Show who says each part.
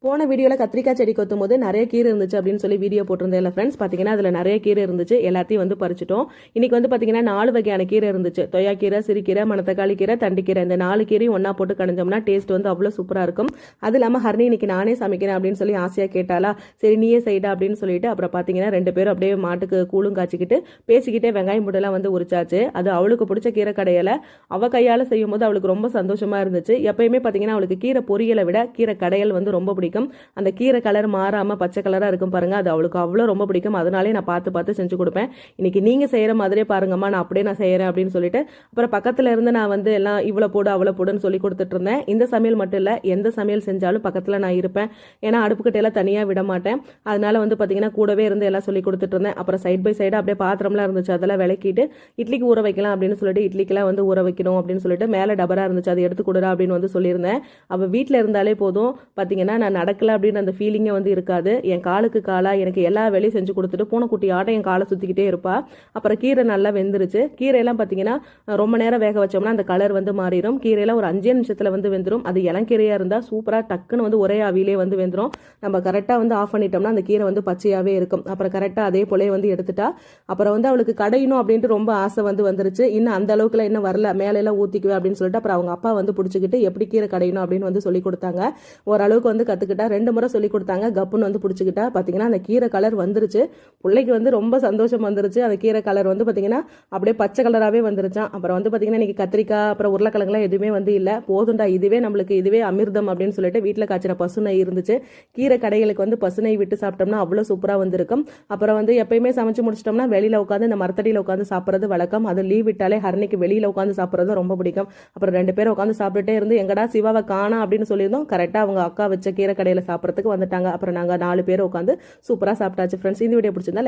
Speaker 1: போன வீடியோவில் கத்திரிக்காய் செடி கொத்தும் போது நிறைய கீரை இருந்துச்சு அப்படின்னு சொல்லி வீடியோ போட்டிருந்தேன் ஃப்ரெண்ட்ஸ். பார்த்தீங்கன்னா அதில் நிறைய கீரை இருந்துச்சு, எல்லாத்தையும் வந்து பறிச்சிட்டோம். இன்னைக்கு வந்து பார்த்தீங்கன்னா 4 வகையான கீரை இருந்துச்சு. தொய்யாக்கீரை, சிறுகீரை, மணத்தக்காளி கீரை, தண்டிக்கீரை, இந்த 4 கீரையும் ஒன்றா போட்டு கணிஞ்சோம்னா டேஸ்ட் வந்து அவ்வளோ சூப்பராக இருக்கும். அது இல்லாமல் ஹர்னி இன்னைக்கு நானே சமைக்கிறேன் அப்படின்னு சொல்லி ஆசையாக கேட்டாலா, சரி நீயே செய்டா அப்படின்னு சொல்லிட்டு அப்புறம் பார்த்தீங்கன்னா 2 பேரும் அப்படியே மாட்டுக்கு கூழும் காய்ச்சிக்கிட்டு பேசிக்கிட்டே வெங்காயம் முட்டெல்லாம் வந்து உரிச்சாச்சு. அது அவளுக்கு பிடிச்ச கீரை கடையில் அவள் கையால் செய்யும் போது அவளுக்கு ரொம்ப சந்தோஷமாக இருந்துச்சு. எப்பயுமே பார்த்தீங்கன்னா அவளுக்கு கீரை பொரியலை விட கீரை கடையல் வந்து ரொம்ப பிடிக்கும். அந்த கீரை கலர் மாறாம பச்சை கலரா இருக்கும் பாருங்க, அது அவளுக்கு அவ்வளோ ரொம்ப பிடிக்கும். அதனாலே நான் பார்த்து பார்த்து செஞ்சு கொடுப்பேன். இன்னைக்கு நீங்க செய்யற மாதிரியே பாருங்கம்மா, நான் அப்படியே நான் செய்யறேன் அப்படின்னு சொல்லிட்டு அப்புறம் பக்கத்துல இருந்து நான் வந்து எல்லாம் இவ்வளோ போடு அவ்வளோ போடுன்னு சொல்லி கொடுத்துட்டு இருந்தேன். இந்த சமையல் மட்டும் இல்லை, எந்த சமையல் செஞ்சாலும் பக்கத்துல நான் இருப்பேன். ஏன்னா அடுப்புக்கிட்ட எல்லாம் தனியா விட மாட்டேன். அதனால வந்து பாத்தீங்கன்னா கூடவே இருந்து எல்லாம் சொல்லி கொடுத்துட்டு இருந்தேன். அப்புறம் சைட் பை சைடு அப்படியே பாத்திரம்லாம் இருந்துச்சு, அதெல்லாம் விளக்கிட்டு இட்லிக்கு ஊற வைக்கலாம் அப்படின்னு சொல்லிட்டு இட்லிக்கெல்லாம் வந்து ஊற வைக்கணும் அப்படின்னு சொல்லிட்டு மேலே டபரா இருந்துச்சு, அதை எடுத்து கொடுறா அப்படின்னு வந்து சொல்லியிருந்தேன். அவள் வீட்டில் இருந்தாலே போதும் பார்த்தீங்கன்னா நான் நடக்கல அப்படின்னு அந்த ஃபீலிங்கே வந்து இருக்காது. என் காலுக்கு காலா எனக்கு எல்லா வேலையும் செஞ்சு கொடுத்துட்டு பூனைக்குட்டி ஆட்டம் என் காலை சுற்றிக்கிட்டே இருப்பா. அப்புறம் கீரை நல்லா வெந்துருச்சு. கீரையெல்லாம் பார்த்தீங்கன்னா ரொம்ப நேரம் வேக வச்சோம்னா அந்த கலர் வந்து மாறிடும். கீரையெல்லாம் ஒரு 5 நிமிஷத்தில் வந்து வெந்துடும். அது இளங்கீரையாக இருந்தால் சூப்பராக டக்குன்னு வந்து ஒரே ஆவிலே வந்து வெந்துடும். நம்ம கரெக்டாக வந்து ஆஃப் பண்ணிட்டோம்னா அந்த கீரை வந்து பச்சையாகவே இருக்கும். அப்புறம் கரெக்டாக அதே போலே வந்து எடுத்துட்டா. அப்புறம் வந்து அவளுக்கு கடையணும் அப்படின்ட்டு ரொம்ப ஆசை வந்து வந்துருச்சு. இன்னும் அந்த அளவுக்குலாம் இன்னும் வரல, மேலெல்லாம் ஊற்றிக்குவேன் அப்படின்னு சொல்லிட்டு அப்புறம் அவங்க அப்பா வந்து பிடிச்சிக்கிட்டு எப்படி கீரை கடையணும் அப்படின்னு வந்து சொல்லி கொடுத்தாங்க. ஓரளவுக்கு வந்து கற்றுக்கிட்டா. 2 முறை சொல்லி கொடுத்தாங்க. கப்புன்னு வந்து பிடிச்சிக்கிட்டா. பார்த்தீங்கன்னா அந்த கீரை கலர் வந்துருச்சு. பிள்ளைக்கு வந்து ரொம்ப சந்தோஷம் வந்துருச்சு. அந்த கீரை கலர் வந்து பார்த்தீங்கன்னா அப்படியே பச்சை கலராகவே வந்துருச்சான். அப்புறம் வந்து பார்த்தீங்கன்னா இன்னைக்கு கத்திரிக்காய் அப்புறம் உருளைக்கிழங்குலாம் எதுவுமே வந்து இல்லை. போதுண்டா, இதுவே நம்மளுக்கு இதுவே அமிர்தம் அப்படின்னு சொல்லிட்டு வீட்டில் காய்ச்சின பசுனை இருந்துச்சு. கீரை கடைகளுக்கு வந்து பசுனை விட்டு சாப்பிட்டோம்னா அவ்வளோ சூப்பராக வந்திருக்கும். அப்புறம் வந்து எப்பயுமே சமைச்சு முடிச்சிட்டோம்னா வெளியில் உட்காந்து இந்த மரத்தடியில் உட்காந்து சாப்பிட்றது வழக்கம். அது லீவ் விட்டாலே ஹரணிக்கு வெளியில் உட்காந்து சாப்பிட்றது ரொம்ப பிடிக்கும். அப்புறம் 2 பேரும் உட்காந்து சாப்பிட்டுட்டே இருந்து எங்கடா சிவாவை காணா அப்படின்னு சொல்லியிருந்தோம். கரெக்டாக அவங்க அக்கா வச்ச கீரை கடையில் சாப்பிட்றதுக்கு வந்துட்டாங்க. அப்புறம் நாங்கள் 4 பேர் உட்காந்து சூப்பராக சாப்பிட்டாச்சு ஃப்ரெண்ட்ஸ். இந்த வீடியோ பிடிச்சிருந்தா